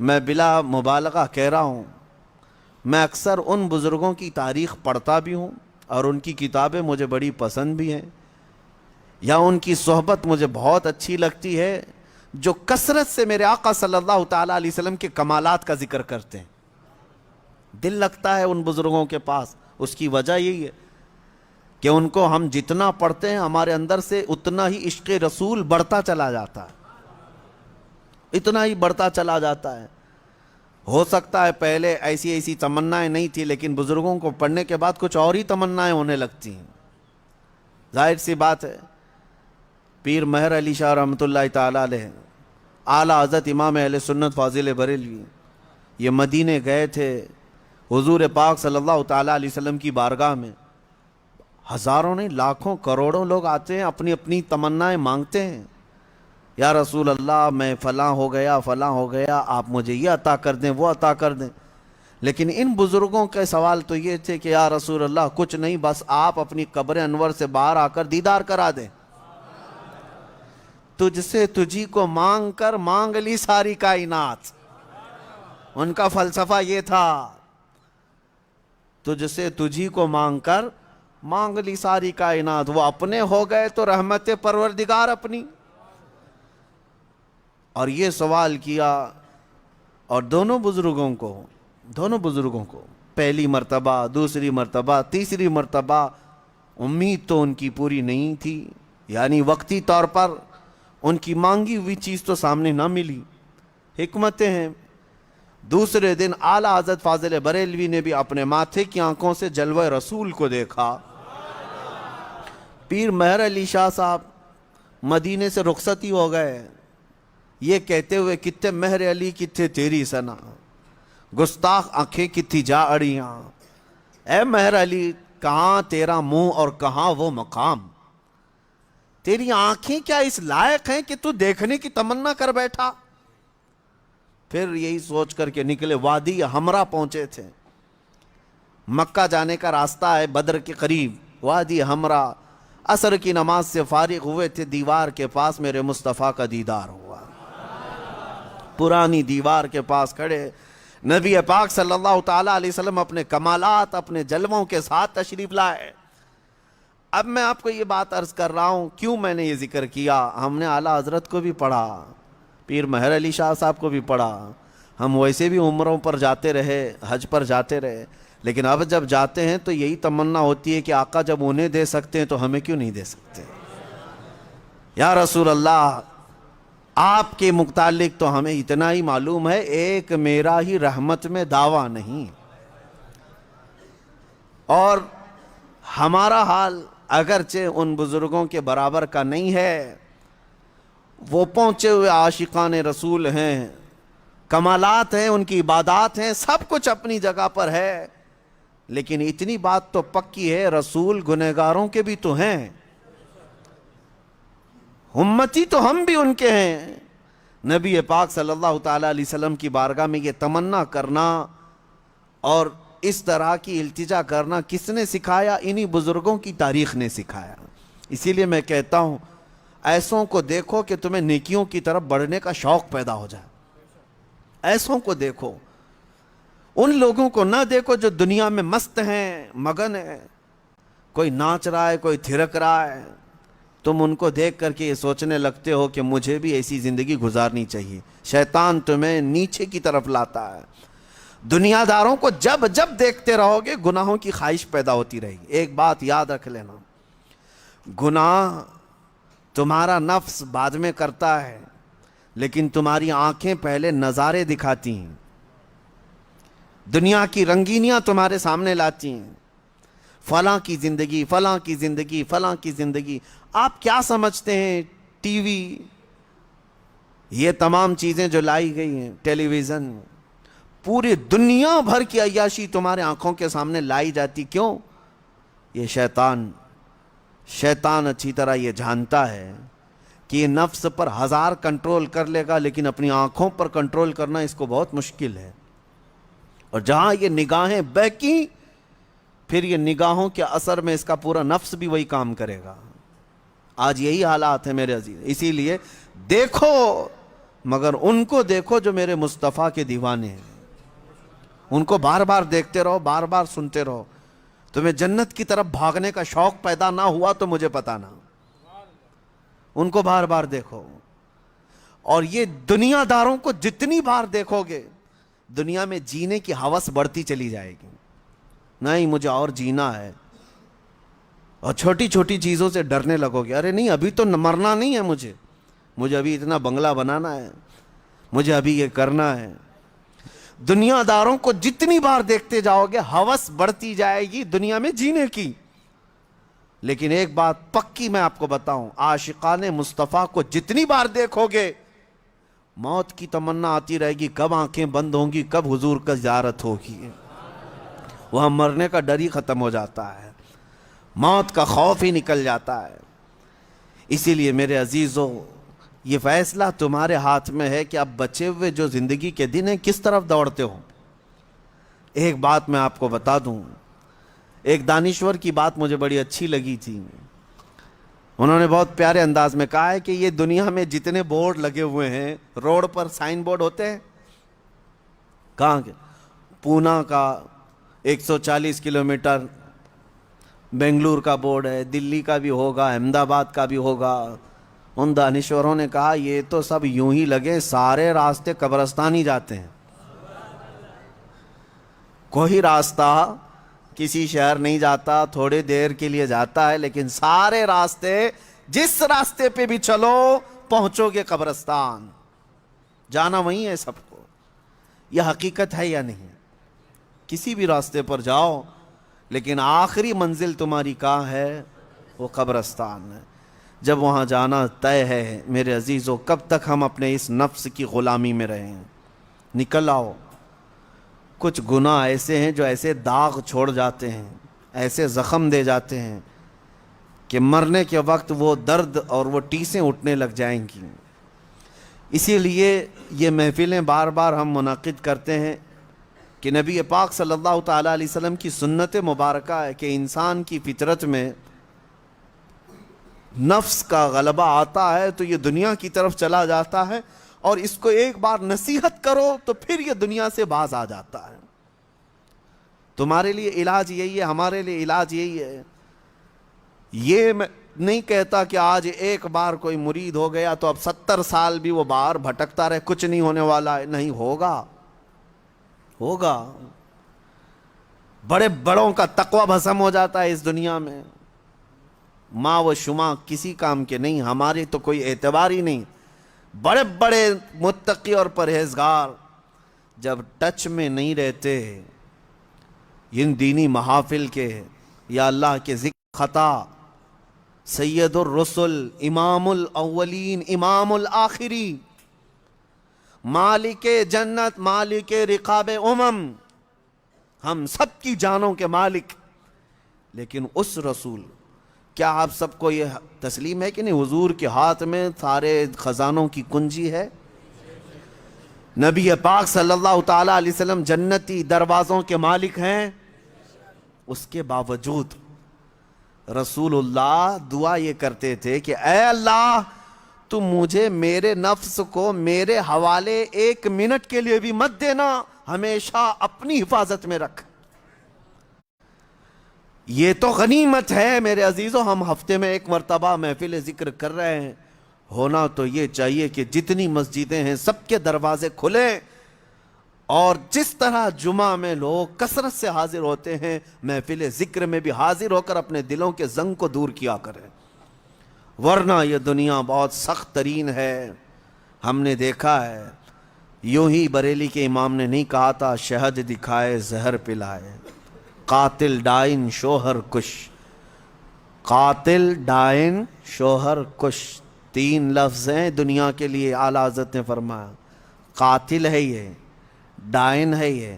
میں بلا مبالغہ کہہ رہا ہوں, میں اکثر ان بزرگوں کی تاریخ پڑھتا بھی ہوں اور ان کی کتابیں مجھے بڑی پسند بھی ہیں, یا ان کی صحبت مجھے بہت اچھی لگتی ہے جو کثرت سے میرے آقا صلی اللہ تعالیٰ علیہ وسلم کے کمالات کا ذکر کرتے ہیں. دل لگتا ہے ان بزرگوں کے پاس. اس کی وجہ یہی ہے کہ ان کو ہم جتنا پڑھتے ہیں ہمارے اندر سے اتنا ہی عشق رسول بڑھتا چلا جاتا ہے, اتنا ہی بڑھتا چلا جاتا ہے. ہو سکتا ہے پہلے ایسی تمنائیں نہیں تھی, لیکن بزرگوں کو پڑھنے کے بعد کچھ اور ہی تمنائیں ہونے لگتی ہیں. ظاہر سی بات ہے. پیر مہر علی شاہ رحمۃ اللہ تعالیٰ علیہ, اعلیٰ حضرت امام اہل سنت فاضل بریلوی یہ مدینے گئے تھے حضور پاک صلی اللہ تعالیٰ علیہ وسلم کی بارگاہ میں، ہزاروں نہیں لاکھوں کروڑوں لوگ آتے ہیں، اپنی اپنی تمنائیں مانگتے ہیں، یا رسول اللہ میں فلاں ہو گیا، آپ مجھے یہ عطا کر دیں، وہ عطا کر دیں۔ لیکن ان بزرگوں کے سوال تو یہ تھے کہ یا رسول اللہ کچھ نہیں، بس آپ اپنی قبر انور سے باہر آ کر دیدار کرا دیں، تجھ سے تجھی کو مانگ کر مانگ لی ساری کائنات۔ ان کا فلسفہ یہ تھا، تجھ سے تجھی کو مانگ کر مانگ لی ساری کائنات، وہ اپنے ہو گئے تو رحمت پروردگار اپنی۔ اور یہ سوال کیا، اور دونوں بزرگوں کو پہلی مرتبہ، دوسری مرتبہ، تیسری مرتبہ امید تو ان کی پوری نہیں تھی، یعنی وقتی طور پر ان کی مانگی ہوئی چیز تو سامنے نہ ملی۔ حکمتیں ہیں۔ دوسرے دن اعلیٰ حضرت فاضل بریلوی نے بھی اپنے ماتھے کی آنکھوں سے جلوہ رسول کو دیکھا۔ پیر مہر علی شاہ صاحب مدینے سے رخصتی ہو گئے، یہ کہتے ہوئے کتے مہر علی کتے تیری سنا، گستاخ آنکھیں کتھی جا اڑیاں، اے مہر علی کہاں تیرا منہ اور کہاں وہ مقام، تیری آنکھیں کیا اس لائق ہیں کہ تو دیکھنے کی تمنا کر بیٹھا۔ پھر یہی سوچ کر کے نکلے، وادی ہمراہ پہنچے تھے، مکہ جانے کا راستہ ہے بدر کے قریب، وادی ہمراہ، عصر کی نماز سے فارغ ہوئے تھے، دیوار کے پاس میرے مصطفیٰ کا دیدار ہوا۔ پرانی دیوار کے پاس کھڑے نبی پاک صلی اللہ تعالیٰ علیہ وسلم اپنے کمالات، اپنے جلووں کے ساتھ تشریف لائے۔ اب میں آپ کو یہ بات عرض کر رہا ہوں، کیوں میں نے یہ ذکر کیا؟ ہم نے اعلیٰ حضرت کو بھی پڑھا، پیر مہر علی شاہ صاحب کو بھی پڑھا، ہم ویسے بھی عمروں پر جاتے رہے، حج پر جاتے رہے، لیکن اب جب جاتے ہیں تو یہی تمنا ہوتی ہے کہ آقا جب انہیں دے سکتے ہیں تو ہمیں کیوں نہیں دے سکتے؟ یا رسول اللہ آپ کے متعلق تو ہمیں اتنا ہی معلوم ہے، ایک میرا ہی رحمت میں دعویٰ نہیں، اور ہمارا حال اگرچہ ان بزرگوں کے برابر کا نہیں ہے، وہ پہنچے ہوئے عاشقان رسول ہیں، کمالات ہیں، ان کی عبادات ہیں، سب کچھ اپنی جگہ پر ہے، لیکن اتنی بات تو پکی ہے، رسول گنہگاروں کے بھی تو ہیں، امتی تو ہم بھی ان کے ہیں۔ نبی پاک صلی اللہ تعالیٰ علیہ وسلم کی بارگاہ میں یہ تمنا کرنا اور اس طرح کی التجا کرنا کس نے سکھایا؟ انہی بزرگوں کی تاریخ نے سکھایا۔ اسی لیے میں کہتا ہوں ایسوں کو دیکھو کہ تمہیں نیکیوں کی طرف بڑھنے کا شوق پیدا ہو جائے، ایسوں کو دیکھو، ان لوگوں کو نہ دیکھو جو دنیا میں مست ہیں، مگن ہیں، کوئی ناچ رہا ہے، کوئی تھرک رہا ہے، تم ان کو دیکھ کر کے یہ سوچنے لگتے ہو کہ مجھے بھی ایسی زندگی گزارنی چاہیے۔ شیطان تمہیں نیچے کی طرف لاتا ہے۔ دنیا داروں کو جب جب دیکھتے رہو گے گناہوں کی خواہش پیدا ہوتی رہے گی۔ ایک بات یاد رکھ لینا، گناہ تمہارا نفس بعد میں کرتا ہے، لیکن تمہاری آنکھیں پہلے نظارے دکھاتی ہیں، دنیا کی رنگینیاں تمہارے سامنے لاتی ہیں، فلاں کی زندگی، فلاں کی زندگی، فلاں کی زندگی۔ آپ کیا سمجھتے ہیں ٹی وی، یہ تمام چیزیں جو لائی گئی ہیں، ٹیلی ویژن، پوری دنیا بھر کی عیاشی تمہارے آنکھوں کے سامنے لائی جاتی، کیوں؟ یہ شیطان اچھی طرح یہ جانتا ہے کہ یہ نفس پر ہزار کنٹرول کر لے گا، لیکن اپنی آنکھوں پر کنٹرول کرنا اس کو بہت مشکل ہے، اور جہاں یہ نگاہیں بہکی پھر یہ نگاہوں کے اثر میں اس کا پورا نفس بھی وہی کام کرے گا۔ آج یہی حالات ہیں میرے عزیز، اسی لیے دیکھو، مگر ان کو دیکھو جو میرے مصطفیٰ کے دیوانے ہیں، ان کو بار بار دیکھتے رہو، بار بار سنتے رہو۔ تمہیں جنت کی طرف بھاگنے کا شوق پیدا نہ ہوا تو مجھے پتا نہ، ان کو بار بار دیکھو۔ اور یہ دنیا داروں کو جتنی بار دیکھو گے دنیا میں جینے کی ہوس بڑھتی چلی جائے گی، نہیں مجھے اور جینا ہے، اور چھوٹی چھوٹی چیزوں سے ڈرنے لگو گے، ارے نہیں ابھی تو مرنا نہیں ہے، مجھے ابھی اتنا بنگلہ بنانا ہے، مجھے ابھی یہ کرنا ہے۔ دنیا داروں کو جتنی بار دیکھتے جاؤ گے ہوس بڑھتی جائے گی دنیا میں جینے کی، لیکن ایک بات پکی میں آپ کو بتاؤں، عاشقان مصطفیٰ کو جتنی بار دیکھو گے موت کی تمنا آتی رہے گی، کب آنکھیں بند ہوں گی، کب حضور کا زیارت ہوگی۔ وہاں مرنے کا ڈر ہی ختم ہو جاتا ہے، موت کا خوف ہی نکل جاتا ہے۔ اسی لیے میرے عزیزو، یہ فیصلہ تمہارے ہاتھ میں ہے کہ اب بچے ہوئے جو زندگی کے دن ہیں کس طرف دوڑتے ہو۔ ایک بات میں آپ کو بتا دوں، ایک دانشور کی بات مجھے بڑی اچھی لگی تھی۔ انہوں نے بہت پیارے انداز میں کہا ہے کہ یہ دنیا میں جتنے بورڈ لگے ہوئے ہیں، روڈ پر سائن بورڈ ہوتے ہیں، کہاں کے؟ پونا کا 140 کلومیٹر، بنگلور کا بورڈ ہے، دلی کا بھی ہوگا، احمد آباد کا بھی ہوگا۔ ان دانشوروں نے کہا یہ تو سب یوں ہی لگے، سارے راستے قبرستان ہی جاتے ہیں، کوئی راستہ کسی شہر نہیں جاتا، تھوڑی دیر کے لیے جاتا ہے، لیکن سارے راستے، جس راستے پہ بھی چلو پہنچو گے قبرستان، جانا وہیں ہے سب کو۔ یہ حقیقت ہے یا نہیں؟ کسی بھی راستے پر جاؤ، لیکن آخری منزل تمہاری کہاں ہے؟ وہ قبرستان ہے۔ جب وہاں جانا طے ہے میرے عزیزو، کب تک ہم اپنے اس نفس کی غلامی میں رہیں؟ نکل آؤ۔ کچھ گناہ ایسے ہیں جو ایسے داغ چھوڑ جاتے ہیں، ایسے زخم دے جاتے ہیں کہ مرنے کے وقت وہ درد اور وہ ٹیسیں اٹھنے لگ جائیں گی۔ اسی لیے یہ محفلیں بار بار ہم منعقد کرتے ہیں کہ نبی پاک صلی اللہ تعالیٰ علیہ وسلم کی سنت مبارکہ ہے کہ انسان کی فطرت میں نفس کا غلبہ آتا ہے تو یہ دنیا کی طرف چلا جاتا ہے، اور اس کو ایک بار نصیحت کرو تو پھر یہ دنیا سے باز آ جاتا ہے۔ تمہارے لیے علاج یہی ہے، ہمارے لیے علاج یہی ہے۔ یہ میں نہیں کہتا کہ آج ایک بار کوئی مرید ہو گیا تو اب 70 سال بھی وہ باہر بھٹکتا رہے، کچھ نہیں ہونے والا ہے، نہیں ہوگا، ہوگا۔ بڑے بڑوں کا تقوی بھسم ہو جاتا ہے اس دنیا میں، ماں و شما کسی کام کے نہیں، ہماری تو کوئی اعتبار ہی نہیں۔ بڑے بڑے متقی اور پرہیزگار جب ٹچ میں نہیں رہتے ان دینی محافل کے یا اللہ کے ذکر خطا، سید الرسل، امام الاولین، امام الآخرین، مالک جنت، مالک رقاب ہم سب کی جانوں کے مالک، لیکن اس رسول، کیا آپ سب کو یہ تسلیم ہے کہ نہیں حضور کے ہاتھ میں سارے خزانوں کی کنجی ہے؟ نبی پاک صلی اللہ تعالیٰ علیہ وسلم جنتی دروازوں کے مالک ہیں، اس کے باوجود رسول اللہ دعا یہ کرتے تھے کہ اے اللہ تو مجھے میرے نفس کو میرے حوالے 1 منٹ کے لیے بھی مت دینا، ہمیشہ اپنی حفاظت میں رکھ۔ یہ تو غنیمت ہے میرے عزیزو، ہم ہفتے میں 1 مرتبہ محفل ذکر کر رہے ہیں، ہونا تو یہ چاہیے کہ جتنی مسجدیں ہیں سب کے دروازے کھلیں، اور جس طرح جمعہ میں لوگ کثرت سے حاضر ہوتے ہیں، محفل ذکر میں بھی حاضر ہو کر اپنے دلوں کے زنگ کو دور کیا کریں، ورنہ یہ دنیا بہت سخت ترین ہے۔ ہم نے دیکھا ہے، یوں ہی بریلی کے امام نے نہیں کہا تھا شہد دکھائے زہر پلائے، قاتل ڈائن شوہر کش، قاتل ڈائن شوہر کش، 3 لفظ ہیں دنیا کے لیے۔ اعلیٰ حضرت نے فرمایا قاتل ہے یہ، ڈائن ہے یہ،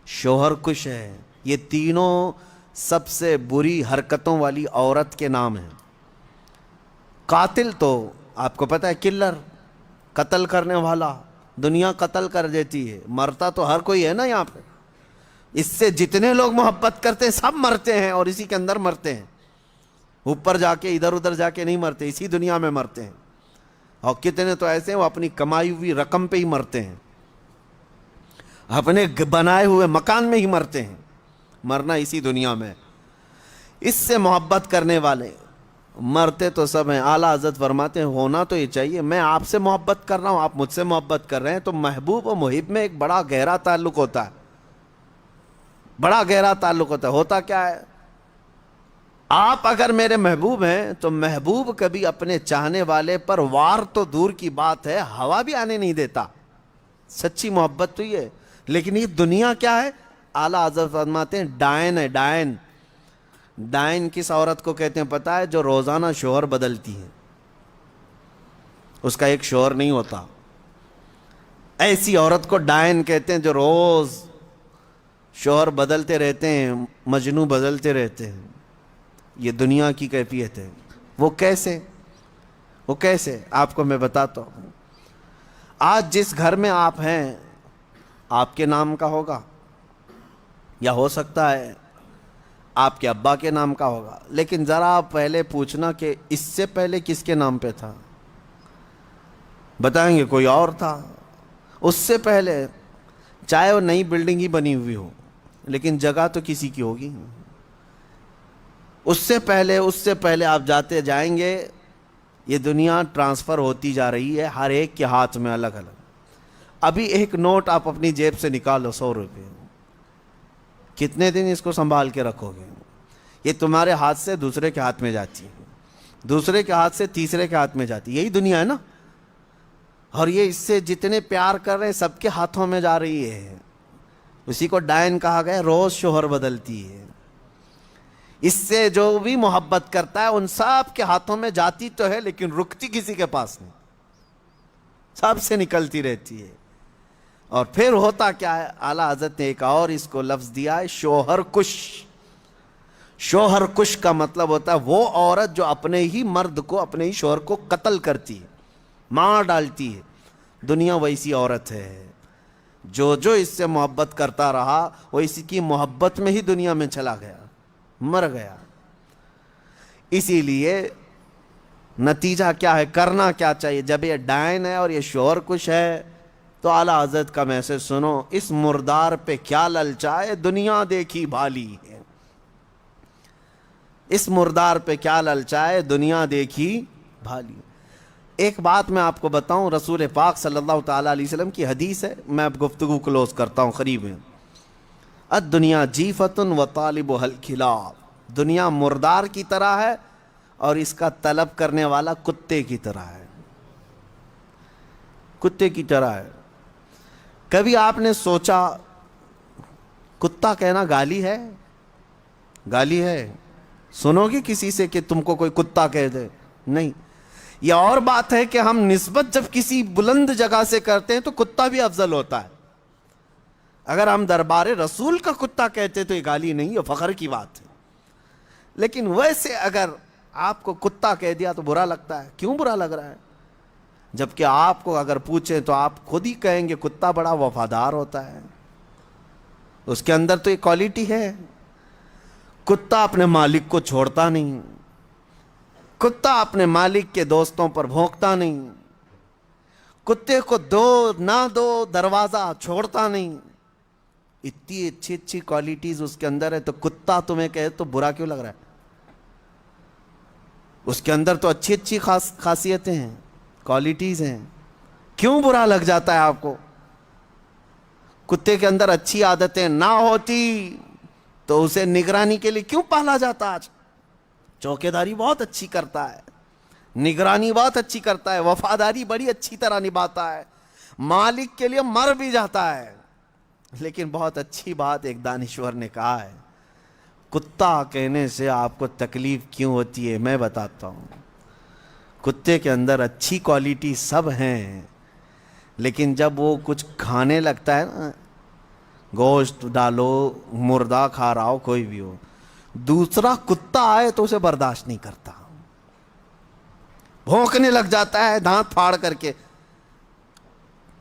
شوہر کش ہے، یہ تینوں سب سے بری حرکتوں والی عورت کے نام ہیں۔ قاتل تو آپ کو پتہ ہے کلر، قتل کرنے والا، دنیا قتل کر دیتی ہے، مرتا تو ہر کوئی ہے نا یہاں پہ، اس سے جتنے لوگ محبت کرتے ہیں سب مرتے ہیں اور اسی کے اندر مرتے ہیں، اوپر جا کے ادھر ادھر جا کے نہیں مرتے، اسی دنیا میں مرتے ہیں۔ اور کتنے تو ایسے ہیں وہ اپنی کمائی ہوئی رقم پہ ہی مرتے ہیں، اپنے بنائے ہوئے مکان میں ہی مرتے ہیں، مرنا اسی دنیا میں۔ اس سے محبت کرنے والے مرتے تو سب ہیں۔ اعلیٰ حضرت فرماتے ہیں ہونا تو یہ چاہیے، میں آپ سے محبت کر رہا ہوں، آپ مجھ سے محبت کر رہے ہیں، تو محبوب و محب میں ایک بڑا گہرا تعلق ہوتا ہے، بڑا گہرا تعلق ہوتا ہے۔ ہوتا کیا ہے، آپ اگر میرے محبوب ہیں تو محبوب کبھی اپنے چاہنے والے پر وار تو دور کی بات ہے، ہوا بھی آنے نہیں دیتا، سچی محبت تو یہ ہے۔ لیکن یہ دنیا کیا ہے، اعلیٰ حضرت فرماتے ہیں ڈائن ہے، ڈائن۔ ڈائن کس عورت کو کہتے ہیں پتہ ہے؟ جو روزانہ شوہر بدلتی ہے، اس کا ایک شوہر نہیں ہوتا، ایسی عورت کو ڈائن کہتے ہیں جو روز شوہر بدلتے رہتے ہیں، مجنو بدلتے رہتے ہیں. یہ دنیا کی کیفیت ہے. وہ کیسے آپ کو میں بتاتا ہوں. آج جس گھر میں آپ ہیں آپ کے نام کا ہوگا، یا ہو سکتا ہے آپ کے ابا کے نام کا ہوگا، لیکن ذرا آپ پہلے پوچھنا کہ اس سے پہلے کس کے نام پہ تھا. بتائیں گے کوئی اور تھا. اس سے پہلے چاہے وہ نئی بلڈنگ ہی بنی ہوئی ہو لیکن جگہ تو کسی کی ہوگی. اس سے پہلے آپ جاتے جائیں گے. یہ دنیا ٹرانسفر ہوتی جا رہی ہے، ہر ایک کے ہاتھ میں الگ الگ. ابھی ایک نوٹ آپ اپنی جیب سے نکالو، 100 روپے، کتنے دن اس کو سنبھال کے رکھو گے؟ یہ تمہارے ہاتھ سے دوسرے کے ہاتھ میں جاتی ہے، دوسرے کے ہاتھ سے تیسرے کے ہاتھ میں جاتی ہے. یہی دنیا ہے نا. اور یہ اس سے جتنے پیار کر رہے ہیں سب کے ہاتھوں میں جا رہی ہے. اسی کو ڈائن کہا گیا، روز شوہر بدلتی ہے. اس سے جو بھی محبت کرتا ہے ان سب کے ہاتھوں میں جاتی تو ہے لیکن رکتی کسی کے پاس نہیں، سب سے نکلتی رہتی ہے. اور پھر ہوتا کیا ہے؟ اعلیٰ حضرت نے ایک اور اس کو لفظ دیا ہے، شوہر کش. شوہر کش کا مطلب ہوتا ہے وہ عورت جو اپنے ہی مرد کو، اپنے ہی شوہر کو قتل کرتی ہے، مار ڈالتی ہے. دنیا ویسی عورت ہے. جو اس سے محبت کرتا رہا وہ اسی کی محبت میں ہی دنیا میں چلا گیا، مر گیا. اسی لیے نتیجہ کیا ہے؟ کرنا کیا چاہیے؟ جب یہ ڈائن ہے اور یہ شوہر کش ہے تو اعلیٰ حضرت کا میسج سنو، اس مردار پہ کیا للچائے، دنیا دیکھی بھالی ہے. اس مردار پہ کیا للچائے، دنیا دیکھی بھالی. ایک بات میں آپ کو بتاؤں، رسول پاک صلی اللہ تعالیٰ علیہ وسلم کی حدیث ہے، میں اب گفتگو کلوز کرتا ہوں قریب ہے. الدنیا جیفۃ وطالبها الکلاب. دنیا مردار کی طرح ہے اور اس کا طلب کرنے والا کتے کی طرح ہے. کتے کی طرح ہے. کبھی آپ نے سوچا کتا کہنا گالی ہے؟ گالی ہے؟ سنو گے کسی سے کہ تم کو کوئی کتا کہہ دے؟ نہیں. یہ اور بات ہے کہ ہم نسبت جب کسی بلند جگہ سے کرتے ہیں تو کتا بھی افضل ہوتا ہے. اگر ہم دربار رسول کا کتا کہتے تو یہ گالی نہیں، یہ فخر کی بات ہے. لیکن ویسے اگر آپ کو کتا کہہ دیا تو برا لگتا ہے. کیوں برا لگ رہا ہے؟ جبکہ آپ کو اگر پوچھیں تو آپ خود ہی کہیں گے کتا بڑا وفادار ہوتا ہے، اس کے اندر تو یہ کوالٹی ہے. کتا اپنے مالک کو چھوڑتا نہیں، کتا اپنے مالک کے دوستوں پر بھونکتا نہیں، کتے کو دو نہ دو دروازہ چھوڑتا نہیں. اتنی اچھی اچھی کوالٹیز اس کے اندر ہے تو کتا تمہیں کہے تو برا کیوں لگ رہا ہے؟ اس کے اندر تو اچھی اچھی خاصیتیں ہیں، کوالٹیز ہیں، کیوں برا لگ جاتا ہے آپ کو؟ کتے کے اندر اچھی عادتیں نہ ہوتی تو اسے نگرانی کے لیے کیوں پالا جاتا؟ آج چوکیداری بہت اچھی کرتا ہے، نگرانی بہت اچھی کرتا ہے، وفاداری بڑی اچھی طرح نبھاتا ہے، مالک کے لیے مر بھی جاتا ہے. لیکن بہت اچھی بات ایک دانشور نے کہا ہے، کتا کہنے سے آپ کو تکلیف کیوں ہوتی ہے؟ میں بتاتا ہوں. کتے کے اندر اچھی کوالٹی سب ہیں، لیکن جب وہ کچھ کھانے لگتا ہے نا، گوشت ڈالو، مردہ کھا رہا ہو، کوئی بھی ہو، دوسرا کتا آئے تو اسے برداشت نہیں کرتا، بھونکنے لگ جاتا ہے دانت پھاڑ کر کے.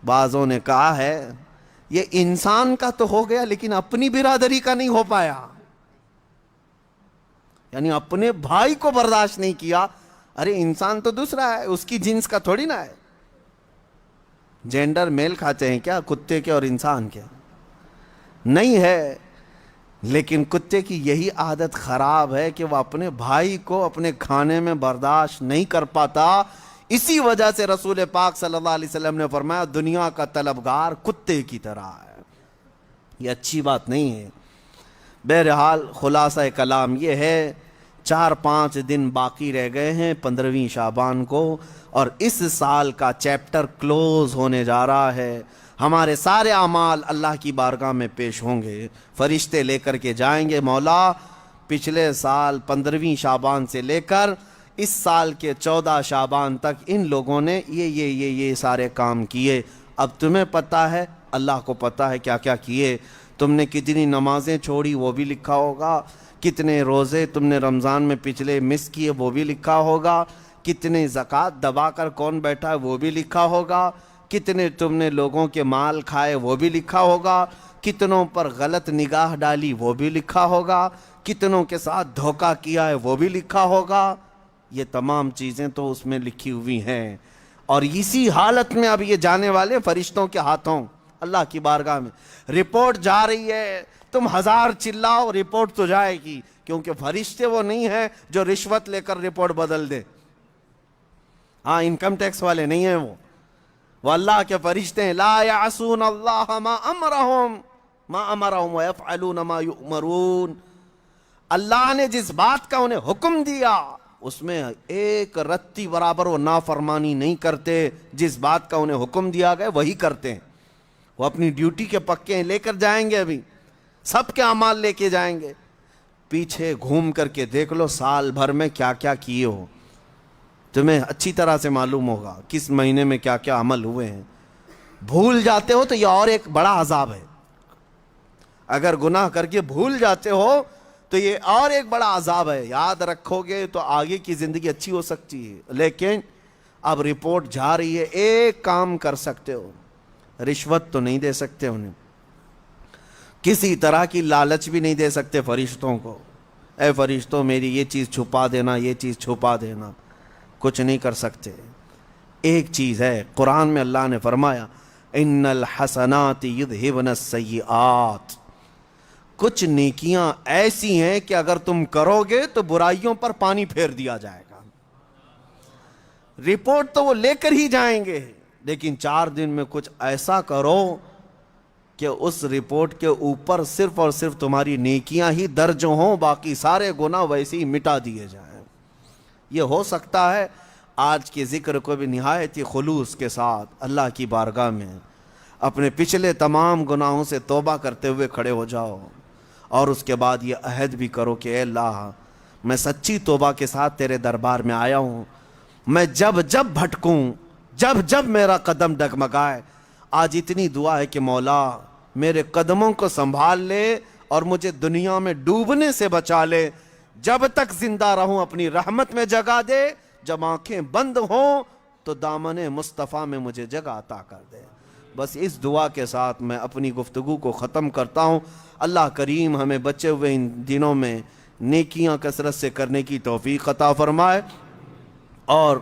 بعضوں نے کہا ہے یہ انسان کا تو ہو گیا لیکن اپنی برادری کا نہیں ہو پایا، یعنی اپنے بھائی کو برداشت نہیں کیا. ارے انسان تو دوسرا ہے، اس کی جنس کا تھوڑی نا ہے. جینڈر میل کھاتے ہیں کیا کتے کے اور انسان کے؟ نہیں ہے. لیکن کتے کی یہی عادت خراب ہے کہ وہ اپنے بھائی کو اپنے کھانے میں برداشت نہیں کر پاتا. اسی وجہ سے رسول پاک صلی اللہ علیہ وسلم نے فرمایا دنیا کا طلبگار کتے کی طرح ہے. یہ اچھی بات نہیں ہے. بہرحال خلاصہ کلام یہ ہے، 4-5 دن باقی رہ گئے ہیں 15ویں شعبان کو، اور اس سال کا چیپٹر کلوز ہونے جا رہا ہے. ہمارے سارے اعمال اللہ کی بارگاہ میں پیش ہوں گے، فرشتے لے کر کے جائیں گے، مولا پچھلے سال 15ویں شعبان سے لے کر اس سال کے 14 شعبان تک ان لوگوں نے یہ سارے کام کیے، اب تمہیں پتہ ہے، اللہ کو پتہ ہے کیا کیا کیے، تم نے کتنی نمازیں چھوڑی وہ بھی لکھا ہوگا، کتنے روزے تم نے رمضان میں پچھلے مس کیے وہ بھی لکھا ہوگا، کتنے زکوٰۃ دبا کر کون بیٹھا ہے وہ بھی لکھا ہوگا، کتنے تم نے لوگوں کے مال کھائے وہ بھی لکھا ہوگا، کتنوں پر غلط نگاہ ڈالی وہ بھی لکھا ہوگا، کتنوں کے ساتھ دھوکہ کیا ہے وہ بھی لکھا ہوگا۔ یہ تمام چیزیں تو اس میں لکھی ہوئی ہیں، اور اسی حالت میں اب یہ جانے والے فرشتوں کے ہاتھوں اللہ کی بارگاہ میں رپورٹ جا رہی ہے۔ تم ہزار چلاؤ، رپورٹ تو جائے گی، کیونکہ فرشتے وہ نہیں ہیں جو رشوت لے کر رپورٹ بدل دے۔ ہاں، انکم ٹیکس والے نہیں ہیں وہ اللہ کے فرشتے ہیں۔ لا یعصون اللہ ما امرہم ویفعلون ما یؤمرون۔ اللہ نے جس بات کا انہیں حکم دیا اس میں ایک رتی برابر وہ نافرمانی نہیں کرتے، جس بات کا انہیں حکم دیا گیا وہی کرتے ہیں۔ وہ اپنی ڈیوٹی کے پکے ہیں، لے کر جائیں گے، ابھی سب کے اعمال لے کے جائیں گے۔ پیچھے گھوم کر کے دیکھ لو سال بھر میں کیا کیا کیے ہو، تمہیں اچھی طرح سے معلوم ہوگا کس مہینے میں کیا کیا عمل ہوئے ہیں۔ بھول جاتے ہو تو یہ اور ایک بڑا عذاب ہے، اگر گناہ کر کے بھول جاتے ہو تو یہ اور ایک بڑا عذاب ہے۔ یاد رکھو گے تو آگے کی زندگی اچھی ہو سکتی ہے، لیکن اب رپورٹ جا رہی ہے۔ ایک کام کر سکتے ہو، رشوت تو نہیں دے سکتے انہیں، کسی طرح کی لالچ بھی نہیں دے سکتے فرشتوں کو، اے فرشتوں میری یہ چیز چھپا دینا، یہ چیز چھپا دینا، کچھ نہیں کر سکتے۔ ایک چیز ہے، قرآن میں اللہ نے فرمایا ان الحسنات یذہبن السیئات، کچھ نیکیاں ایسی ہیں کہ اگر تم کرو گے تو برائیوں پر پانی پھیر دیا جائے گا۔ رپورٹ تو وہ لے کر ہی جائیں گے، لیکن 4 دن میں کچھ ایسا کرو کہ اس رپورٹ کے اوپر صرف اور صرف تمہاری نیکیاں ہی درج ہوں، باقی سارے گناہ ویسے ہی مٹا دیے جائیں۔ یہ ہو سکتا ہے آج کے ذکر کو بھی نہایت ہی خلوص کے ساتھ اللہ کی بارگاہ میں اپنے پچھلے تمام گناہوں سے توبہ کرتے ہوئے کھڑے ہو جاؤ، اور اس کے بعد یہ عہد بھی کرو کہ اے اللہ میں سچی توبہ کے ساتھ تیرے دربار میں آیا ہوں، میں جب جب بھٹکوں، جب جب میرا قدم ڈگمگائے، آج اتنی دعا ہے کہ مولا میرے قدموں کو سنبھال لے اور مجھے دنیا میں ڈوبنے سے بچا لے، جب تک زندہ رہوں اپنی رحمت میں جگہ دے، جب آنکھیں بند ہوں تو دامن مصطفیٰ میں مجھے جگہ عطا کر دے۔ بس اس دعا کے ساتھ میں اپنی گفتگو کو ختم کرتا ہوں۔ اللہ کریم ہمیں بچے ہوئے ان دنوں میں نیکیاں کثرت سے کرنے کی توفیق عطا فرمائے، اور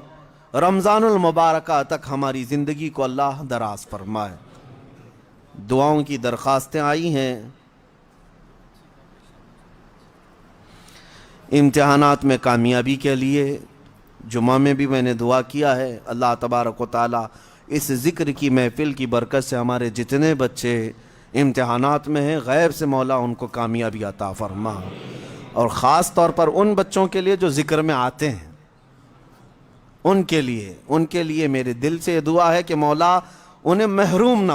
رمضان المبارکہ تک ہماری زندگی کو اللہ دراز فرمائے۔ دعاؤں کی درخواستیں آئی ہیں۔ امتحانات میں کامیابی کے لیے جمعہ میں بھی میں نے دعا کیا ہے، اللہ تبارک و تعالیٰ اس ذکر کی محفل کی برکت سے ہمارے جتنے بچے امتحانات میں ہیں غیب سے مولا ان کو کامیابی عطا فرما، اور خاص طور پر ان بچوں کے لیے جو ذکر میں آتے ہیں، ان کے لیے میرے دل سے یہ دعا ہے کہ مولا انہیں محروم نہ